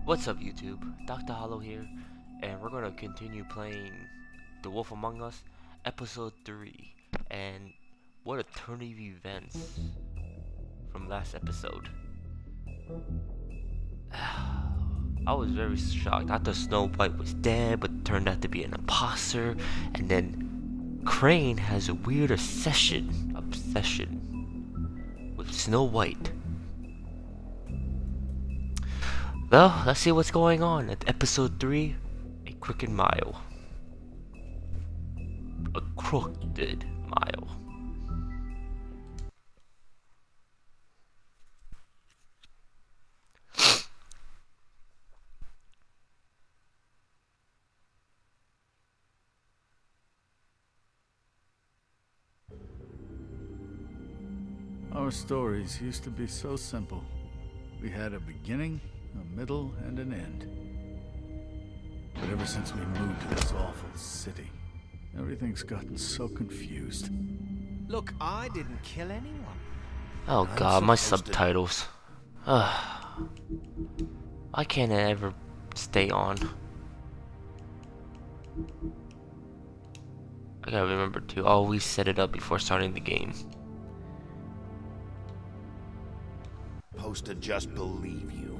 What's up, YouTube? Dr. Hollow here, and we're gonna continue playing The Wolf Among Us, Episode 3. And what a turn of events from last episode. I was very shocked. I thought Snow White was dead, but turned out to be an imposter. And then Crane has a weird obsession with Snow White. Well, let's see what's going on at episode 3, A Crooked Mile. A crooked mile. Our stories used to be so simple. We had a beginning, a middle, and an end. But ever since we moved to this awful city, everything's gotten so confused. Look, I didn't kill anyone. Oh god, my subtitles. Why can't I ever stay on? I gotta remember to always set it up before starting the game. Supposed to just believe you.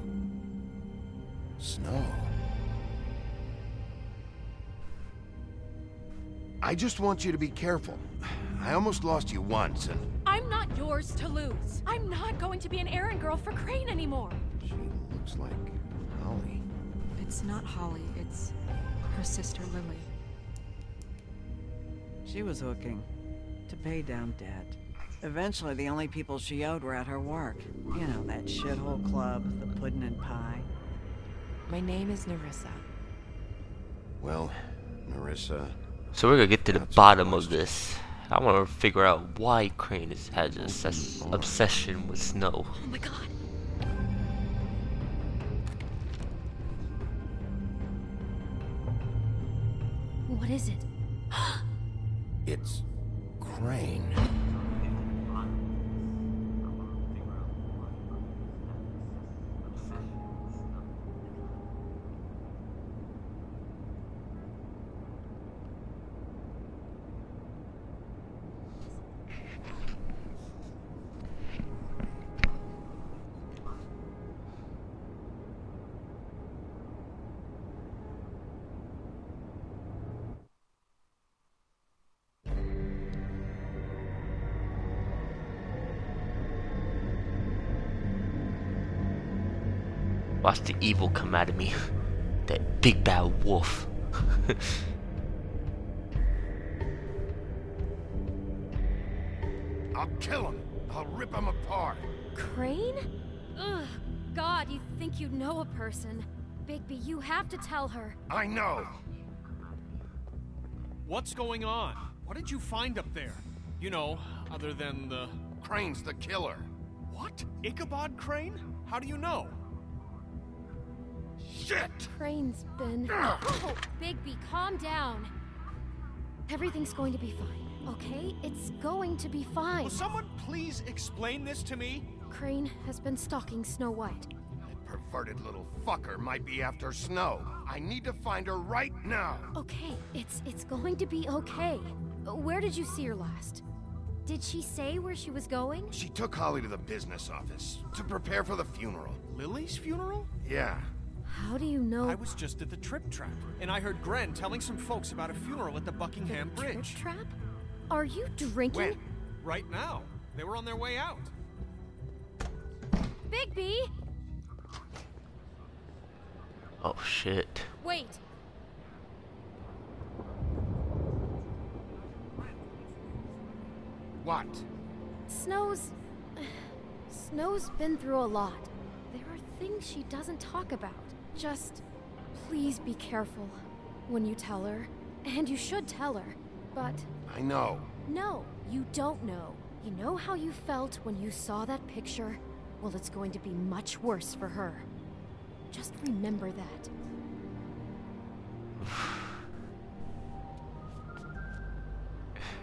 Snow. I just want you to be careful. I almost lost you once, and... I'm not yours to lose. I'm not going to be an errand girl for Crane anymore. She looks like Holly. It's not Holly, it's her sister Lily. She was hooking to pay down debt. Eventually, the only people she owed were at her work. You know, that shithole club, the pudding and pie. My name is Nerissa. Well, Nerissa... So we're gonna get to the bottom of this. I want to figure out why Crane has this obsession with Snow. Oh my god. What is it? It's... Crane. Watch the evil come out of me. That big bad wolf. I'll kill him. I'll rip him apart. Crane? Ugh. God, you think you know a person. Bigby, you have to tell her. I know. What's going on? What did you find up there? You know, other than the... Crane's the killer. What? Ichabod Crane? How do you know? Shit! Crane's been... Oh, Bigby, calm down. Everything's going to be fine, okay? It's going to be fine. Will someone please explain this to me? Crane has been stalking Snow White. That perverted little fucker might be after Snow. I need to find her right now. Okay, it's going to be okay. Where did you see her last? Did she say where she was going? She took Holly to the business office to prepare for the funeral. Lily's funeral? Yeah. How do you know? I was just at the Trip Trap, and I heard Gren telling some folks about a funeral at the Buckingham Bridge. Trip Trap? Are you drinking? When? Right now. They were on their way out. Bigby! Oh shit. Wait. What? Snow's been through a lot. There are things she doesn't talk about. Just please be careful when you tell her. And you should tell her. But I know. no, you don't know. You know how you felt when you saw that picture? Well, it's going to be much worse for her. Just remember that.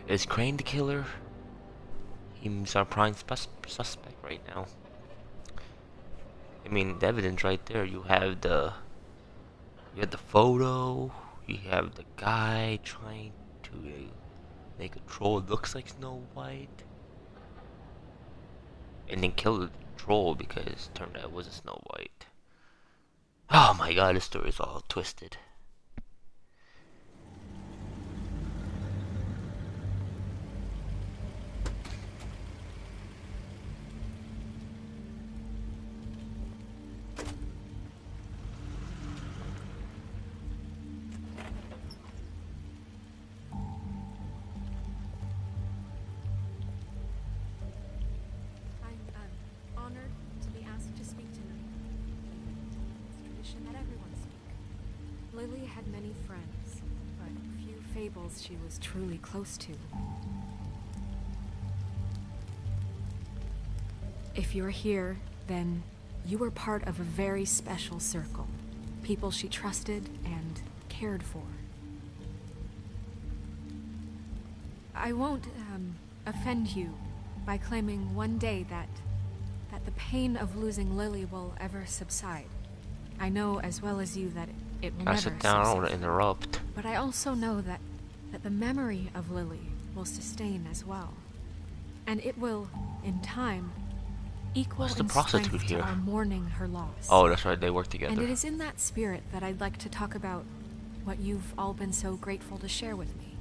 Is Crane the killer? He's our prime suspect right now. I mean, the evidence right there. You have the photo. You have the guy trying to make a troll looks like Snow White, and then kill the troll because it turned out it wasn't Snow White. Oh my god, this story is all twisted. Lily had many friends, but few fables she was truly close to. If you're here, then you were part of a very special circle. People she trusted and cared for. I won't, offend you by claiming one day that the pain of losing Lily will ever subside. I know as well as you that it will never Sit down, I don't want to subside. interrupt. But I also know that the memory of Lily will sustain as well. And it will, in time, equal What's the in prostitute strength here? to our mourning her loss. Oh, that's right, they work together. And it is in that spirit that I'd like to talk about what you've all been so grateful to share with me.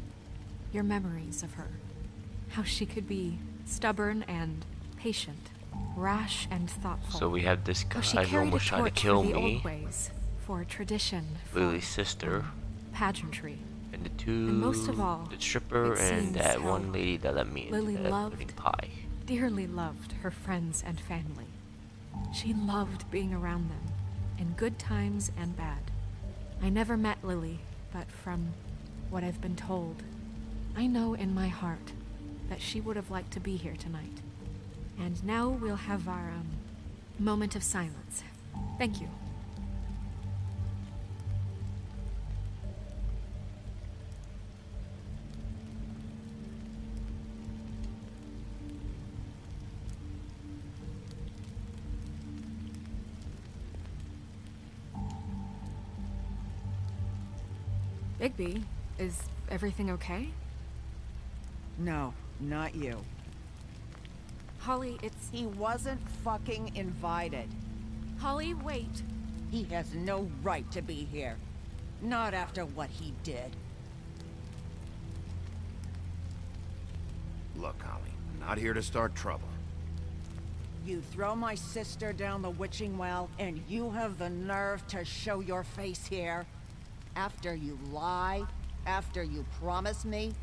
Your memories of her. How she could be stubborn and patient, rash and thoughtful. So we have this How she guy who carried a almost tried to torch kill for the me, old ways, for tradition, for Lily's sister, pageantry. and the two, And most of all, the stripper it and seems that how one lady that let me Lily into that loved- pudding pie. Dearly loved her friends and family. She loved being around them, in good times and bad. I never met Lily, but from what I've been told, I know in my heart that she would have liked to be here tonight. And now we'll have our, moment of silence. Thank you. Bigby, is everything okay? No, not you. Holly, it's... He wasn't fucking invited. Holly, wait. He has no right to be here. Not after what he did. Look, Holly, I'm not here to start trouble. You throw my sister down the witching well, and you have the nerve to show your face here? After you lie? After you promise me?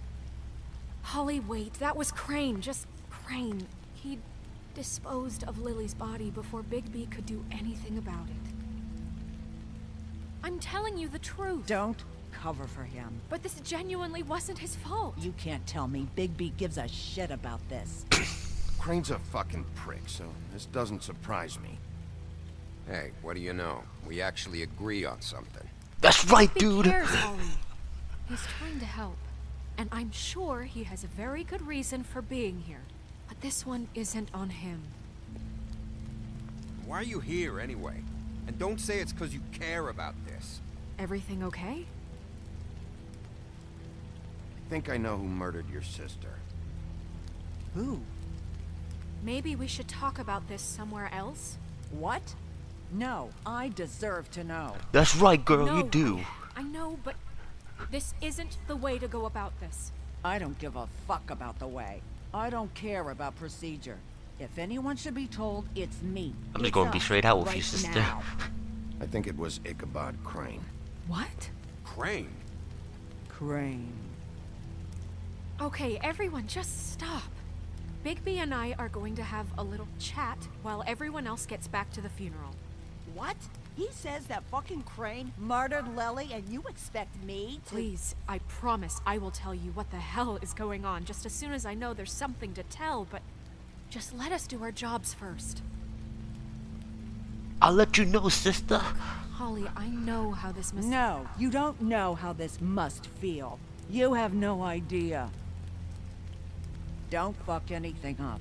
Holly, wait. That was Crane. Just Crane. He disposed of Lily's body before Bigby could do anything about it. I'm telling you the truth. Don't cover for him. But this genuinely wasn't his fault. You can't tell me Bigby gives a shit about this. Crane's a fucking prick, so this doesn't surprise me. Hey, what do you know? We actually agree on something. That's right, Who dude! cares, Holly? He's trying to help. And I'm sure he has a very good reason for being here. But this one isn't on him. Why are you here anyway? And don't say it's because you care about this. Everything okay? I think I know who murdered your sister. Who? Maybe we should talk about this somewhere else? What? No, I deserve to know. That's right, girl, No, you do. I know, but this isn't the way to go about this. I don't give a fuck about the way. I don't care about procedure. If anyone should be told, it's me. I'm just It's gonna be us, straight out with right you, sister. now. I think it was Ichabod Crane. What? Crane? Crane. Okay, everyone, just stop. Bigby and I are going to have a little chat while everyone else gets back to the funeral. What? He says that fucking Crane murdered Lily and you expect me to— Please, I promise I will tell you what the hell is going on just as soon as I know there's something to tell, but just let us do our jobs first. I'll let you know, sister. Holly, I know how this must— No, you don't know how this must feel. You have no idea. Don't fuck anything up.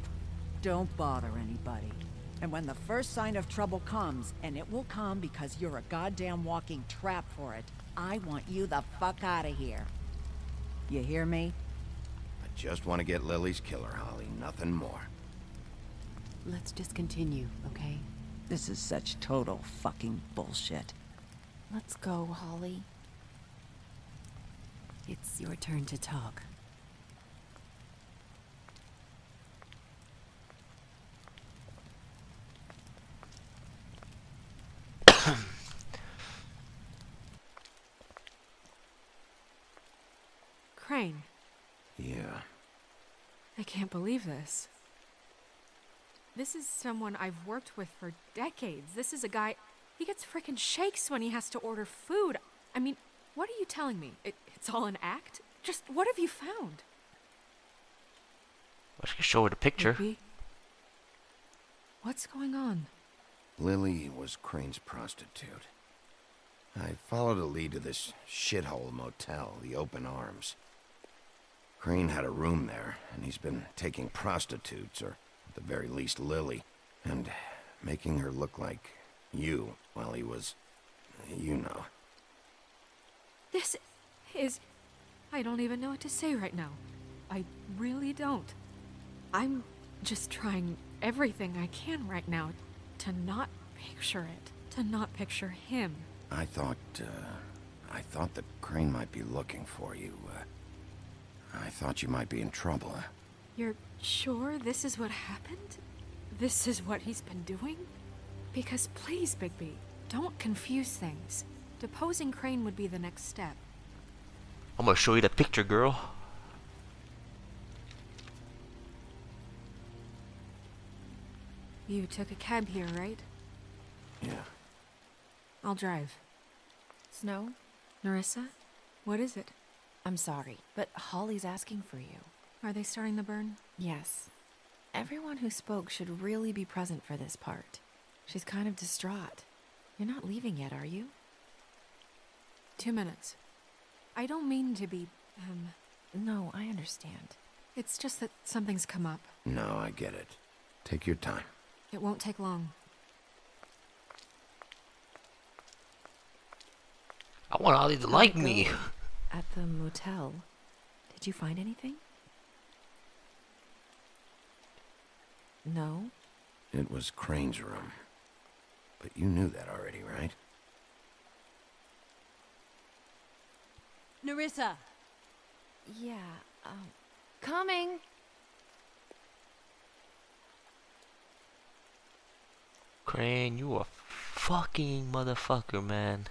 Don't bother anybody. And when the first sign of trouble comes, and it will come because you're a goddamn walking trap for it, I want you the fuck out of here. You hear me? I just want to get Lily's killer, Holly. Nothing more. Let's just continue, okay? This is such total fucking bullshit. Let's go, Holly. It's your turn to talk. Crane. Yeah. I can't believe this. This is someone I've worked with for decades. This is a guy... He gets frickin' shakes when he has to order food. I mean, what are you telling me? It's all an act? Just what have you found? I should show her the picture. Maybe. What's going on? Lily was Crane's prostitute. I followed a lead to this shithole motel, the Open Arms. Crane had a room there, and he's been taking prostitutes, or at the very least Lily, and making her look like you while he was, you know. This is... I don't even know what to say right now. I really don't. I'm just trying everything I can right now to not picture it, to not picture him. I thought that Crane might be looking for you. I thought you might be in trouble. You're sure this is what happened? This is what he's been doing? Because please, Bigby, don't confuse things. Deposing Crane would be the next step. I'm gonna show you the picture, girl. You took a cab here, right? Yeah. I'll drive. Snow? Nerissa? What is it? I'm sorry, but Holly's asking for you. Are they starting the burn? Yes. Everyone who spoke should really be present for this part. She's kind of distraught. You're not leaving yet, are you? 2 minutes. I don't mean to be, No, I understand. It's just that something's come up. No, I get it. Take your time. It won't take long. I want Ollie to like me. At the motel, did you find anything? No? It was Crane's room. But you knew that already, right? Nerissa! Yeah, coming! Crane, you a fucking motherfucker, man.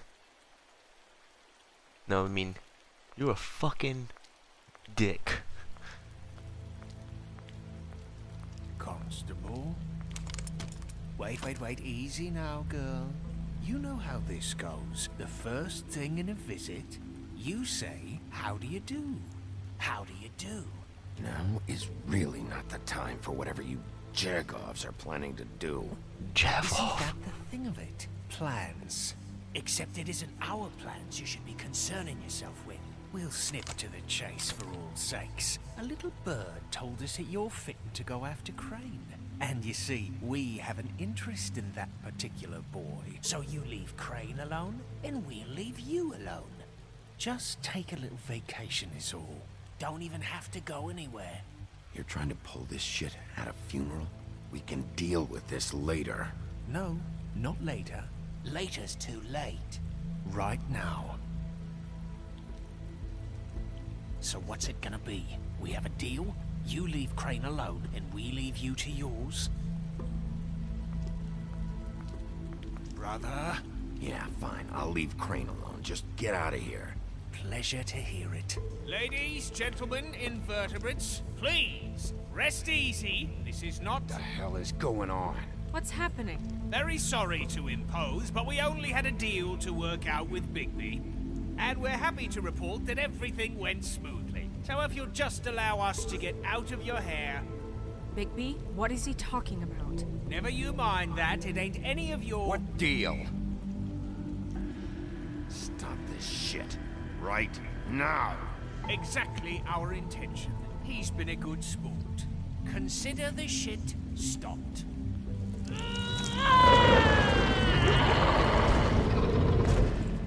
No, I mean, you're a fucking dick. Constable? Wait, easy now, girl. You know how this goes. The first thing in a visit, you say, how do you do? How do you do? Now is really not the time for whatever you Jagovs are planning to do. Isn't that the thing of it? Plans. Except it isn't our plans you should be concerning yourself with. We'll snip to the chase for all sakes. A little bird told us that you're fitting to go after Crane. And you see, we have an interest in that particular boy. So you leave Crane alone, and we'll leave you alone. Just take a little vacation is all. Don't even have to go anywhere. You're trying to pull this shit at a funeral? We can deal with this later. No, not later. Later's too late. Right now. So what's it gonna be? We have a deal? You leave Crane alone, and we leave you to yours? Brother? Yeah, fine. I'll leave Crane alone. Just get out of here. Pleasure to hear it. Ladies, gentlemen, invertebrates, please, rest easy. This is not... What the hell is going on? What's happening? Very sorry to impose, but we only had a deal to work out with Bigby. And we're happy to report that everything went smoothly. So if you'll just allow us to get out of your hair... Bigby, what is he talking about? Never you mind that, it ain't any of your... What deal? Stop this shit. Right now. Exactly our intention. He's been a good sport. Consider the shit stopped.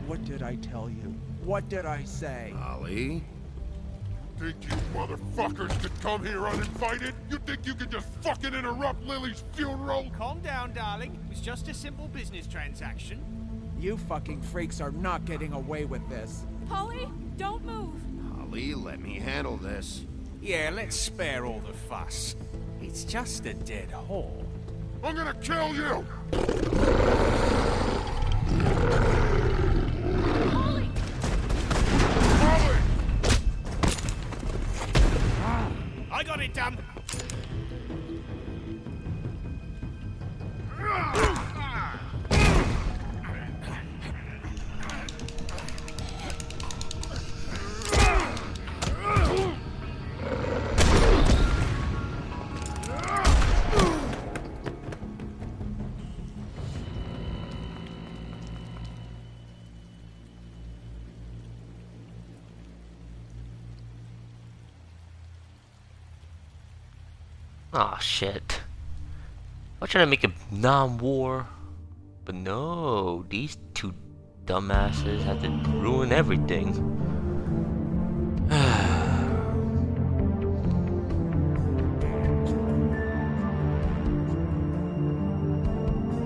What did I tell you? What did I say? Ollie? Think you motherfuckers could come here uninvited? You think you could just fucking interrupt Lily's funeral? Calm down, darling. It was just a simple business transaction. You fucking freaks are not getting away with this. Polly, don't move. Ollie, let me handle this. Yeah, let's spare all the fuss. It's just a dead whore. I'm gonna kill you! Polly! Ollie! I got it done. Aw, shit. I was trying to make a non-war, but no, these two dumbasses had to ruin everything.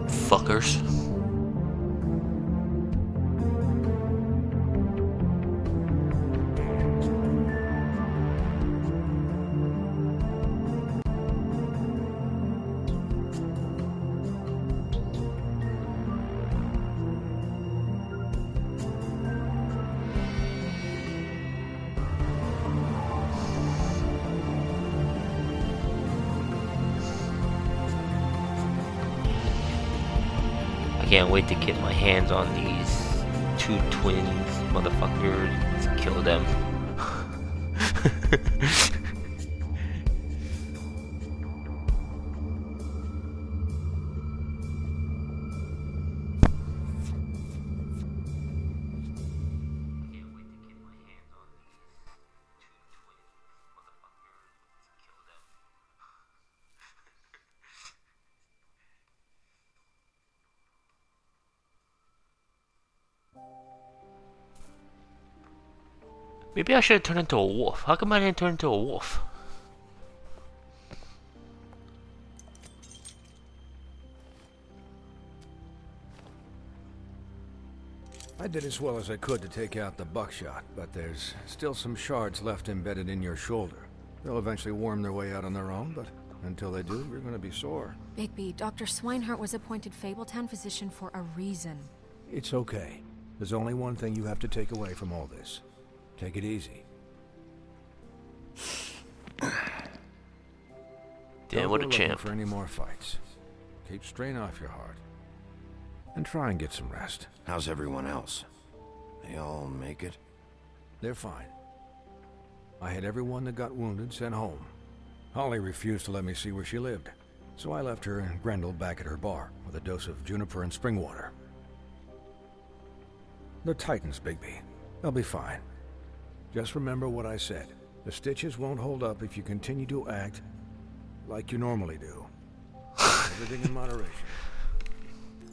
Fuckers. I can't wait to get my hands on these two twins, motherfuckers, to kill them. Maybe I should have turned into a wolf. How come I didn't turn into a wolf? I did as well as I could to take out the buckshot, but there's still some shards left embedded in your shoulder. They'll eventually worm their way out on their own, but until they do, you're gonna be sore. Bigby, Dr. Swinehart was appointed Fabletown physician for a reason. It's okay. There's only one thing you have to take away from all this. Take it easy. Damn, what a Don't go looking champ. for any more fights. Keep strain off your heart. And try and get some rest. How's everyone else? They all make it? They're fine. I had everyone that got wounded sent home. Holly refused to let me see where she lived, so I left her and Grendel back at her bar with a dose of juniper and spring water. They're Titans, Bigby. They'll be fine. Just remember what I said. The stitches won't hold up if you continue to act like you normally do. Everything in moderation.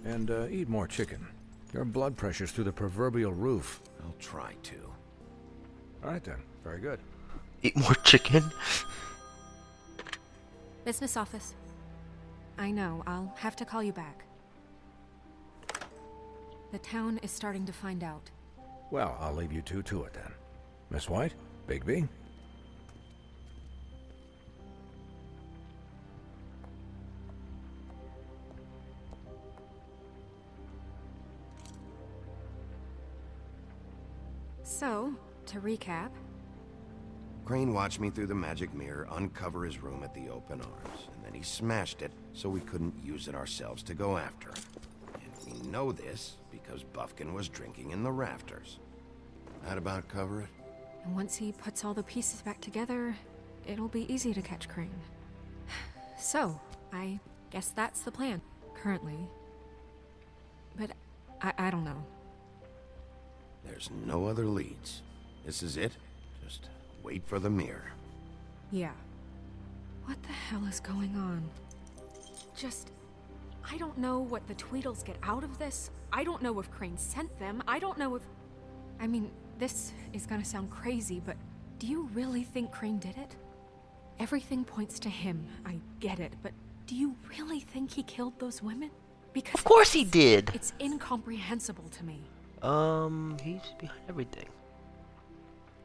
And eat more chicken. Your blood pressure's through the proverbial roof. I'll try to. All right then. Very good. Eat more chicken? Business office. I know, I'll have to call you back. The town is starting to find out. Well, I'll leave you two to it then. Miss White? Bigby? So, to recap... Crane watched me through the magic mirror uncover his room at the Open Arms, and then he smashed it so we couldn't use it ourselves to go after him. And we know this because Buffkin was drinking in the rafters. That about cover it? And once he puts all the pieces back together, it'll be easy to catch Crane. So, I guess that's the plan, currently. But I don't know. There's no other leads. This is it. Just wait for the mirror. Yeah. What the hell is going on? Just I don't know what the Tweedles get out of this. I don't know if Crane sent them. I don't know if... I mean, this is gonna sound crazy, but do you really think Crane did it? Everything points to him. I get it, but do you really think he killed those women? Because of course he did. It's incomprehensible to me. He's behind everything.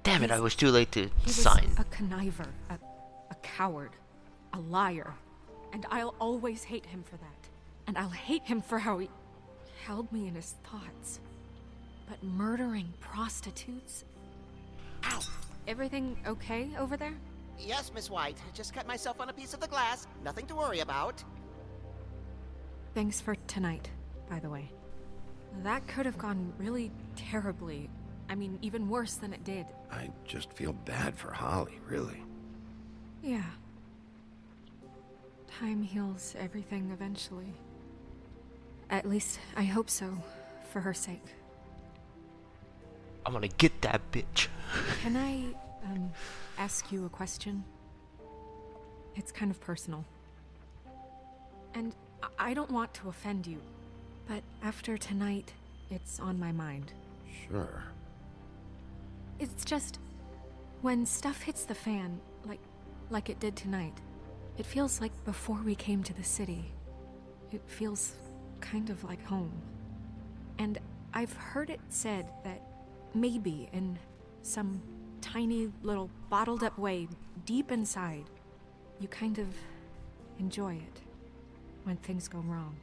Damn it, I was too late to sign. He was a conniver, a coward, a liar. And I'll always hate him for that. And I'll hate him for how he held me in his thoughts. But murdering prostitutes? Ow! Everything okay over there? Yes, Miss White. Just cut myself on a piece of the glass. Nothing to worry about. Thanks for tonight, by the way. That could have gone really terribly. I mean, even worse than it did. I just feel bad for Holly, really. Yeah. Time heals everything eventually. At least, I hope so, for her sake. I'm gonna get that bitch. Can I, ask you a question? It's kind of personal. And I don't want to offend you, but after tonight, it's on my mind. Sure. It's just, when stuff hits the fan, like it did tonight, it feels like before we came to the city. It feels kind of like home. And I've heard it said that maybe in some tiny little bottled up way deep inside, you kind of enjoy it when things go wrong.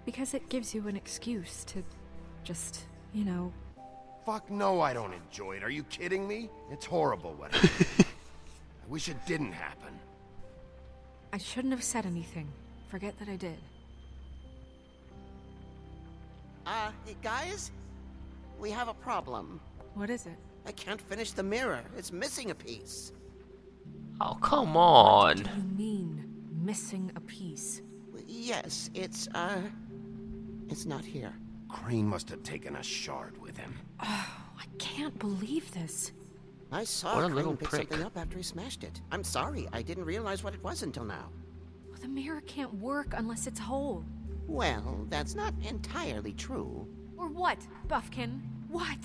Because it gives you an excuse to just, you know... Fuck no, I don't enjoy it. Are you kidding me? It's horrible what happened. I wish it didn't happen. I shouldn't have said anything. Forget that I did. Hey guys? We have a problem. What is it? I can't finish the mirror. It's missing a piece. Oh, come on. What do you mean, missing a piece? Yes, it's not here. Crane must have taken a shard with him. Oh, I can't believe this. I saw What a Crane little pick prick. something up after he smashed it. I'm sorry, I didn't realize what it was until now. The mirror can't work unless it's whole. Well, that's not entirely true. Or what, Buffkin? What?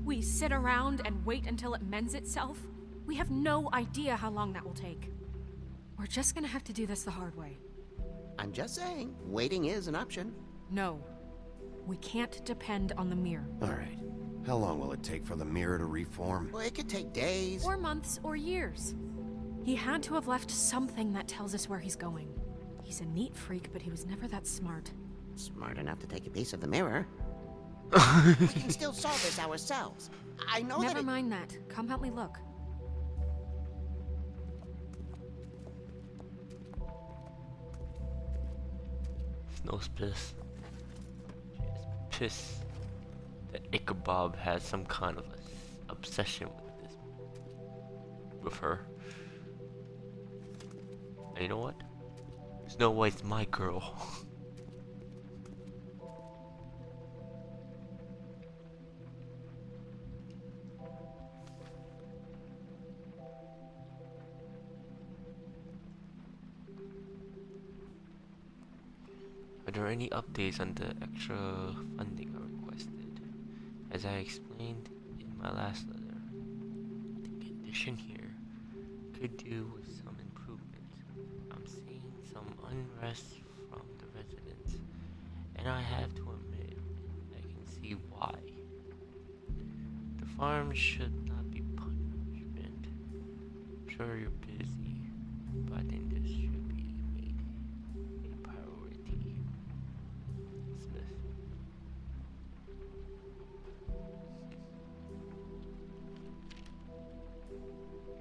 We sit around and wait until it mends itself? We have no idea how long that will take. We're just gonna have to do this the hard way. I'm just saying, waiting is an option. No. We can't depend on the mirror. All right. How long will it take for the mirror to reform? Well, it could take days. Or months, or years. He had to have left something that tells us where he's going. He's a neat freak, but he was never that smart. Smart enough to take a piece of the mirror. We can still solve this ourselves. I know that Never mind that. Come help me look. Snow's pissed. She's pissed that Ichabod has some kind of obsession with her. And you know what? Snow White's my girl. Are there any updates on the extra funding I requested? As I explained in my last letter, the condition here could do with some improvement. I'm seeing some unrest from the residents, and I have to admit, I can see why. The farm should not be punishment. I'm sure you're busy, but I think this should be made a priority. Smith.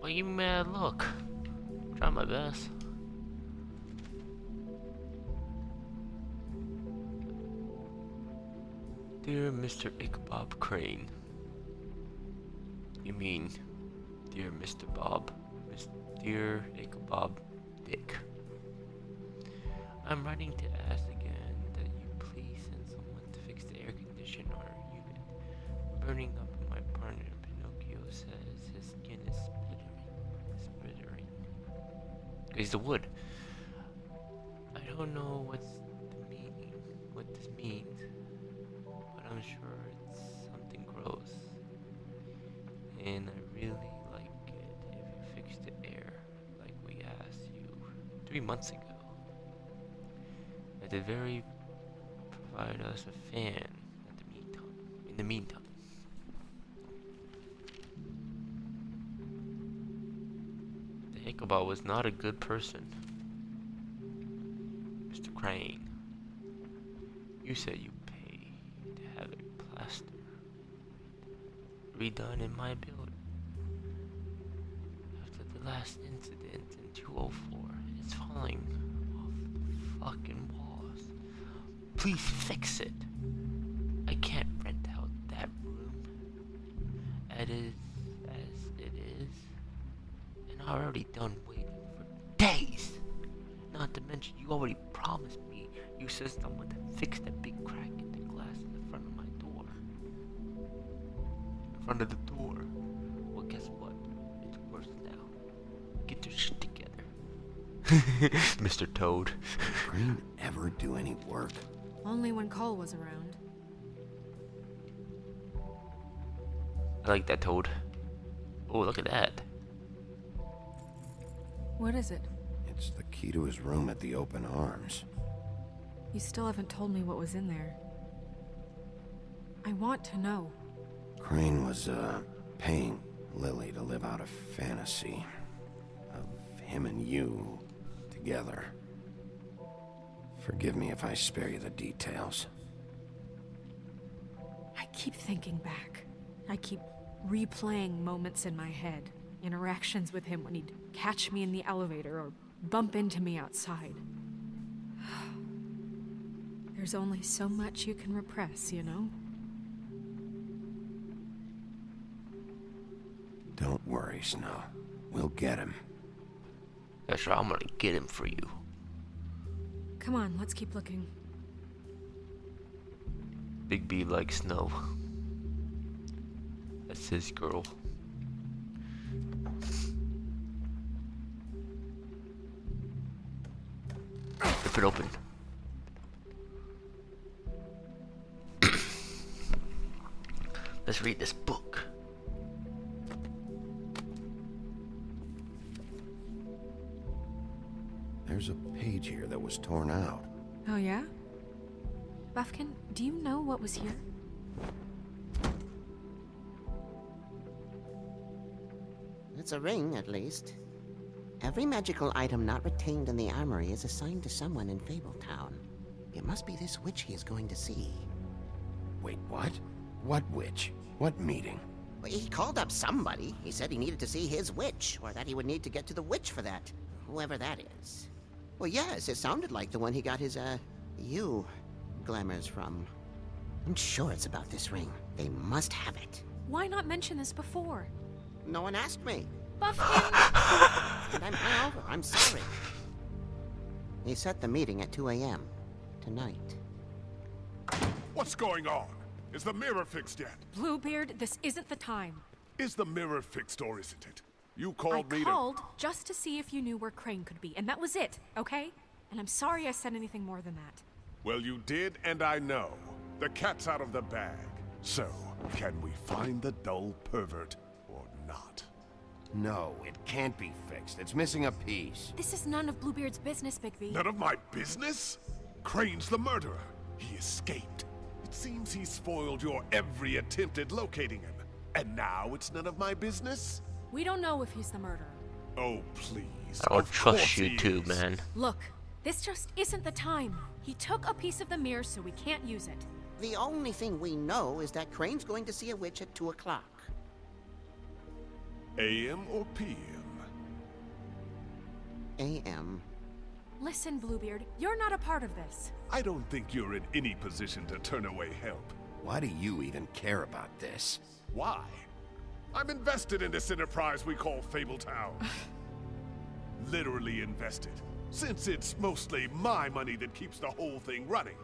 Why you mad? Look, try my best. Dear Mr. Ichabod Crane. You mean, dear Mr. Bob? Dear Ichabod Dick. I'm writing to ask again that you please send someone to fix the air conditioner on our unit. Burning up, my partner Pinocchio says his skin is splittering. It's the wood. I don't know what And I really like it if you fix the air like we asked you 3 months ago. At the very provide us a fan in the meantime. The Ichabod was not a good person. Mr. Crane, you said you paid to have a plaster redone in my building. After the last incident in 204, it's falling off the fucking walls. Please fix it. I can't rent out that room as it is, and I already done waiting for days. Not to mention, you already promised me you said someone to fix that big crack in the glass in the front of my door. In front of the door. Well, guess what? It's worse now. Get your shit together. Mr. Toad. Did Crane ever do any work? Only when Cole was around. I like that, Toad. Oh, look at that. What is it? It's the key to his room at the Open Arms. You still haven't told me what was in there. I want to know. Crane was, paying Lily to live out a fantasy of him and you together. Forgive me if I spare you the details. I keep thinking back. I keep replaying moments in my head. Interactions with him when he'd catch me in the elevator or bump into me outside. There's only so much you can repress, you know? Don't worry, Snow. We'll get him. That's right, I'm gonna get him for you. Come on, let's keep looking. Big B likes Snow. That's his girl. Rip it open. Let's read this book. There's a page here that was torn out. Oh, yeah? Buffkin, do you know what was here? It's a ring, at least. Every magical item not retained in the armory is assigned to someone in Fabletown. It must be this witch he is going to see. Wait, what? What witch? What meeting? Well, he called up somebody. He said he needed to see his witch, or that he would need to get to the witch for that. Whoever that is. Well, yes, it sounded like the one he got his, you glamours from. I'm sure it's about this ring. They must have it. Why not mention this before? No one asked me. Buffkin! And I'm sorry. He set the meeting at 2 a.m. tonight. What's going on? Is the mirror fixed yet? Bluebeard, this isn't the time. Is the mirror fixed or isn't it? You called me I called just to see if you knew where Crane could be, and that was it, okay? And I'm sorry I said anything more than that. Well, you did, and I know. The cat's out of the bag. So, can we find the dull pervert or not? No, it can't be fixed. It's missing a piece. This is none of Bluebeard's business, Bigby. None of my business? Crane's the murderer. He escaped. It seems he spoiled your every attempt at locating him. And now it's none of my business? We don't know if he's the murderer. Oh, please. I don't trust you too, man. Look, this just isn't the time. He took a piece of the mirror, so we can't use it. The only thing we know is that Crane's going to see a witch at 2 o'clock. AM or PM? AM. Listen, Bluebeard, you're not a part of this. I don't think you're in any position to turn away help. Why do you even care about this? Why? I'm invested in this enterprise we call Fabletown. Literally invested, since it's mostly my money that keeps the whole thing running.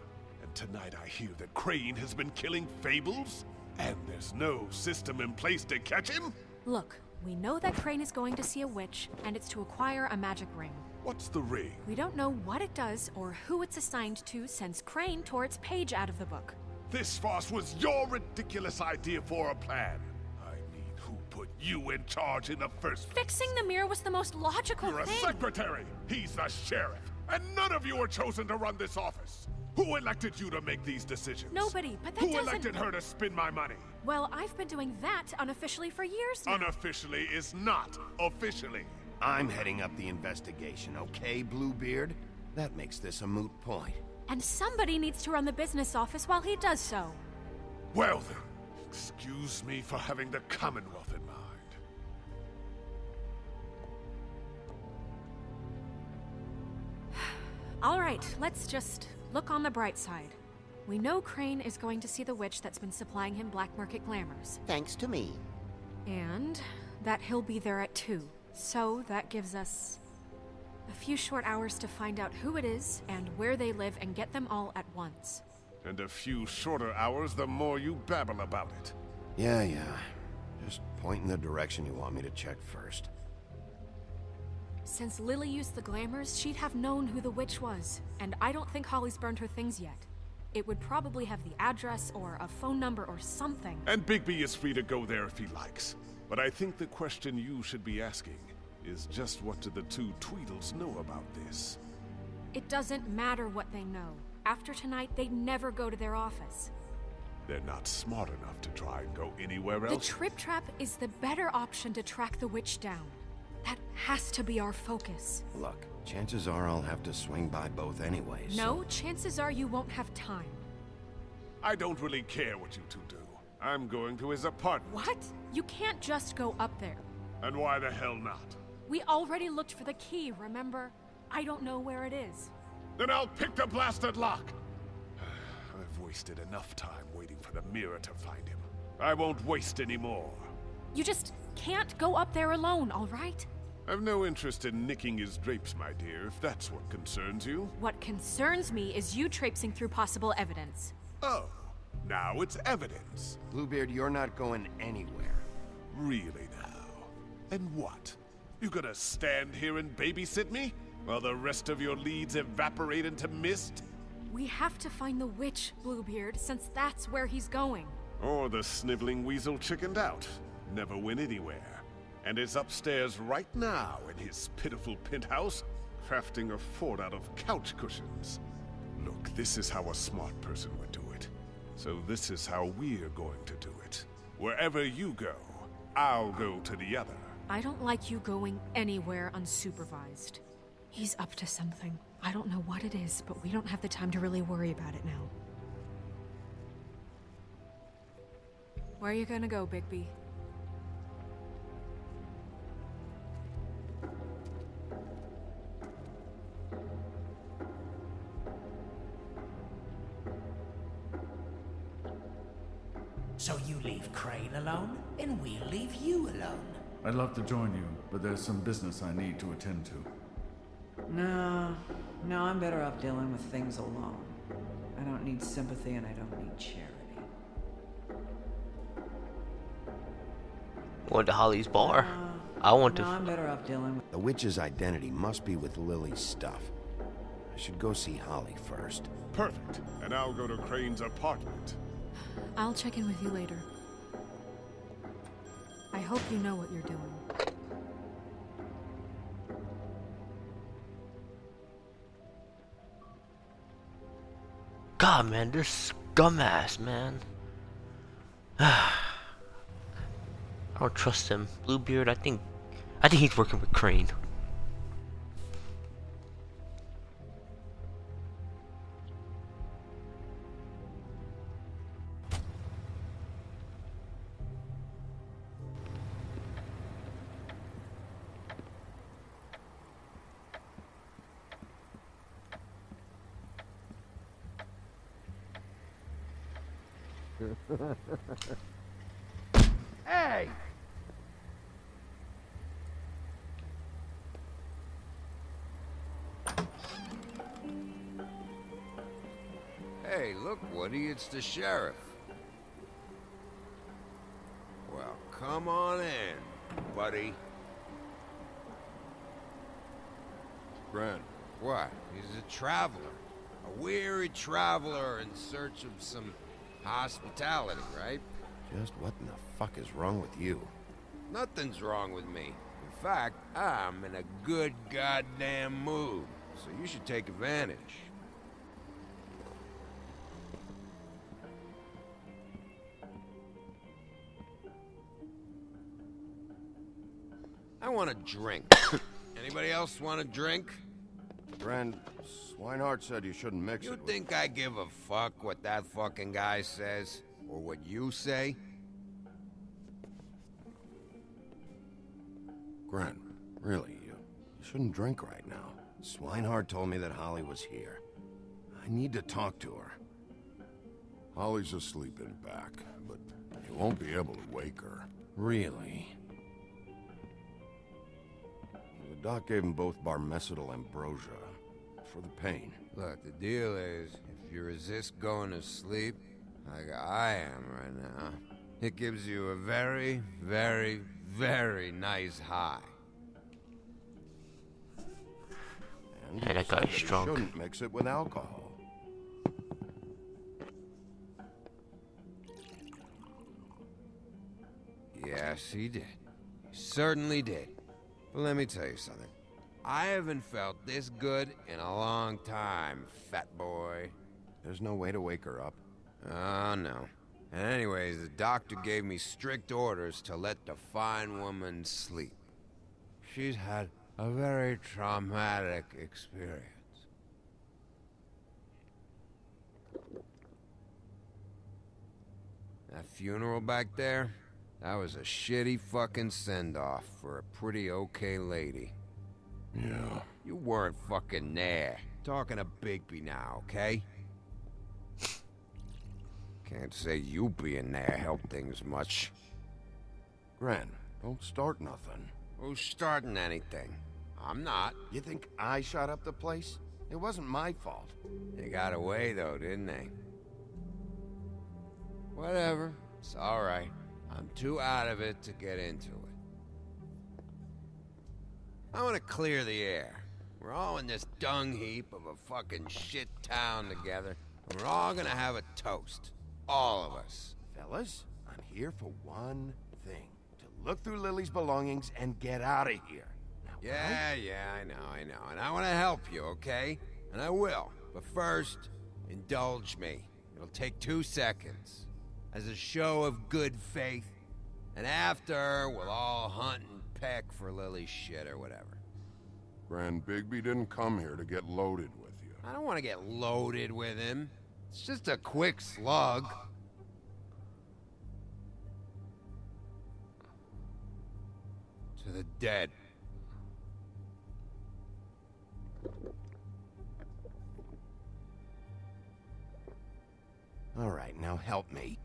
And tonight I hear that Crane has been killing Fables, and there's no system in place to catch him? Look, we know that Crane is going to see a witch, and it's to acquire a magic ring. What's the ring? We don't know what it does or who it's assigned to since Crane tore its page out of the book. This farce was your ridiculous idea for a plan. I mean, who put you in charge in the first place? Fixing the mirror was the most logical You're thing. a secretary! He's the sheriff! And none of you were chosen to run this office! Who elected you to make these decisions? Nobody, but that Who doesn't... elected her to spend my money? Well, I've been doing that unofficially for years now. Unofficially is not officially. I'm heading up the investigation, okay, Bluebeard? That makes this a moot point. And somebody needs to run the business office while he does so. Well then, excuse me for having the Commonwealth in mind. All right, let's just look on the bright side. We know Crane is going to see the witch that's been supplying him black market glamours. Thanks to me. And that he'll be there at 2. So that gives us a few short hours to find out who it is and where they live and get them all at once. And a few shorter hours, the more you babble about it. Yeah. Just point in the direction you want me to check first. Since Lily used the glamours, she'd have known who the witch was. And I don't think Holly's burned her things yet. It would probably have the address or a phone number or something. And Bigby is free to go there if he likes. But I think the question you should be asking is just what do the two Tweedles know about this? It doesn't matter what they know. After tonight, they'd never go to their office. They're not smart enough to try and go anywhere else. The Trip Trap is the better option to track the witch down. That has to be our focus. Look, chances are I'll have to swing by both anyways. No, chances are you won't have time. I don't really care what you two do. I'm going to his apartment. What? You can't just go up there. And why the hell not? We already looked for the key, remember? I don't know where it is. Then I'll pick the blasted lock! I've wasted enough time waiting for the mirror to find him. I won't waste any more. You just can't go up there alone, all right? I've no interest in nicking his drapes, my dear, if that's what concerns you. What concerns me is you traipsing through possible evidence. Oh, now it's evidence. Bluebeard, you're not going anywhere. Really now? And what? You gonna stand here and babysit me? While the rest of your leads evaporate into mist? We have to find the witch, Bluebeard, since that's where he's going. Or the sniveling weasel chickened out. Never went anywhere. And is upstairs right now in his pitiful penthouse, crafting a fort out of couch cushions. Look, this is how a smart person would do it. So this is how we're going to do it. Wherever you go, I'll go to the other. I don't like you going anywhere unsupervised. He's up to something. I don't know what it is, but we don't have the time to really worry about it now. Where are you gonna go, Bigby? So you leave Crane alone, and we'll leave you alone. I'd love to join you, but there's some business I need to attend to. No, I'm better off dealing with things alone. I don't need sympathy and I don't need charity. Going to Holly's bar. I want to. I'm better off dealing with... The witch's identity must be with Lily's stuff. I should go see Holly first. Perfect. And I'll go to Crane's apartment. I'll check in with you later. I hope you know what you're doing. God, man, they're scum-ass, man. I don't trust him. Bluebeard, I think he's working with Crane. Hey! Hey, look, Woody, it's the sheriff. Well, come on in, buddy. Brent, what? He's a traveler. A weary traveler in search of some hospitality, right? Just what in the fuck is wrong with you? Nothing's wrong with me. In fact, I'm in a good goddamn mood. So you should take advantage. I want a drink. Anybody else want a drink? Friend, Swinehart said you shouldn't mix it You with... think I give a fuck what that fucking guy says? Or what you say? Gren, really, you shouldn't drink right now. Swinehart told me that Holly was here. I need to talk to her. Holly's asleep in back, but you won't be able to wake her. Really? The doc gave them both Barmecidal ambrosia for the pain. Look, the deal is, if you resist going to sleep, like I am right now, it gives you a very, very, very nice high. And Hey, that guy's you drunk. shouldn't mix it with alcohol. Yes, he did. He certainly did. But let me tell you something. I haven't felt this good in a long time, fat boy. There's no way to wake her up. Oh, no. And anyways, the doctor gave me strict orders to let the fine woman sleep. She's had a very traumatic experience. That funeral back there, that was a shitty fucking send-off for a pretty okay lady. Yeah. You weren't fucking there. Talking to Bigby now, okay? Can't say you being there helped things much. Gren, don't start nothing. Who's starting anything? I'm not. You think I shot up the place? It wasn't my fault. They got away though, didn't they? Whatever. It's alright. I'm too out of it to get into it. I want to clear the air. We're all in this dung heap of a fucking shit town together, and we're all gonna have a toast. All of us. Fellas, I'm here for one thing. To look through Lily's belongings and get out of here. Now, Yeah, I know. And I want to help you, okay? And I will. But first, indulge me. It'll take 2 seconds. As a show of good faith. And after, we'll all hunt and peck for Lily's shit or whatever. Grand Bigby didn't come here to get loaded with you. I don't want to get loaded with him. It's just a quick slug. To the dead. All right, now help me.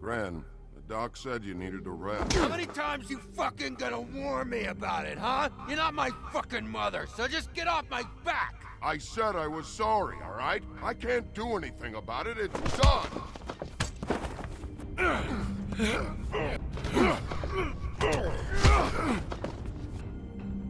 Gran, the doc said you needed a rest. How many times you fucking gonna warn me about it, huh? You're not my fucking mother, so just get off my back! I said I was sorry, all right? I can't do anything about it. It's done.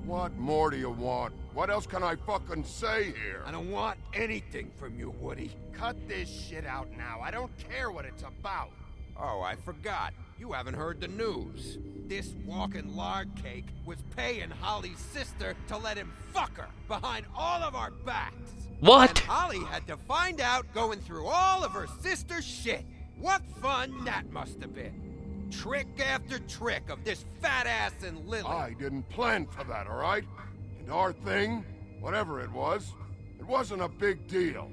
What more do you want? What else can I fucking say here? I don't want anything from you, Woody. Cut this shit out now. I don't care what it's about. Oh, I forgot. You haven't heard the news. This walking lard cake was paying Holly's sister to let him fuck her behind all of our backs. What? And Holly had to find out going through all of her sister's shit. What fun that must have been. Trick after trick of this fat ass and Lily. I didn't plan for that, all right? And our thing, whatever it wasn't a big deal.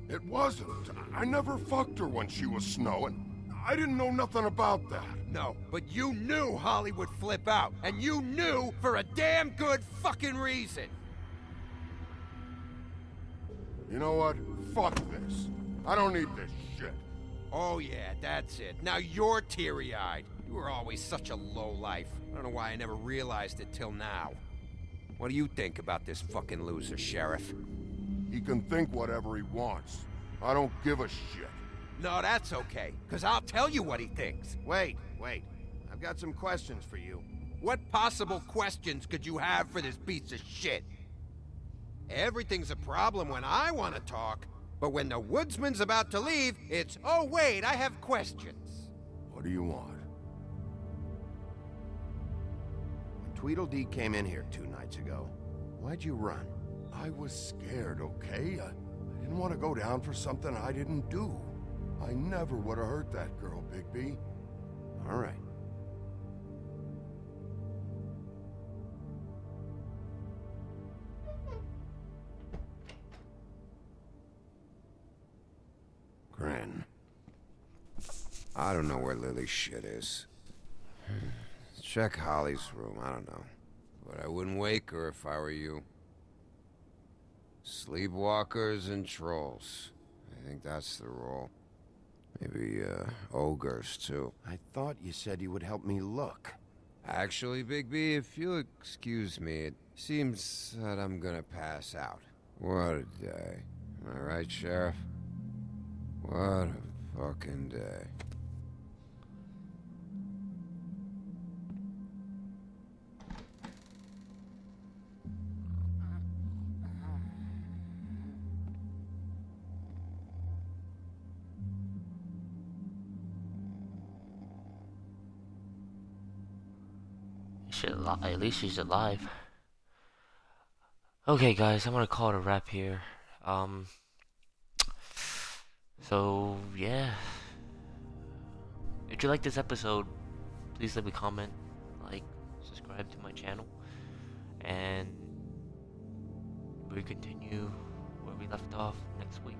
It wasn't. I never fucked her when she was snowing. I didn't know nothing about that. No, but you knew Holly would flip out, and you knew for a damn good fucking reason. You know what? Fuck this. I don't need this shit. Oh yeah, that's it. Now you're teary-eyed. You were always such a lowlife. I don't know why I never realized it till now. What do you think about this fucking loser, Sheriff? He can think whatever he wants. I don't give a shit. No, that's okay, because I'll tell you what he thinks. Wait. I've got some questions for you. What possible questions could you have for this piece of shit? Everything's a problem when I want to talk, But when the woodsman's about to leave, it's, oh wait, I have questions. What do you want? When Tweedledee came in here 2 nights ago, why'd you run? I was scared, okay? I didn't want to go down for something I didn't do. I never would have hurt that girl, Bigby. All right. Grin. I don't know where Lily's shit is. Check Holly's room, I don't know. But I wouldn't wake her if I were you. Sleepwalkers and trolls. I think that's the role. Maybe, ogres, too. I thought you said you would help me look. Actually, Bigby, if you'll excuse me, it seems that I'm gonna pass out. What a day. Am I right, Sheriff? What a fucking day. At least she's alive. Okay, guys, I'm gonna call it a wrap here. So yeah, if you like this episode, please leave a comment, like, subscribe to my channel, and we continue where we left off next week.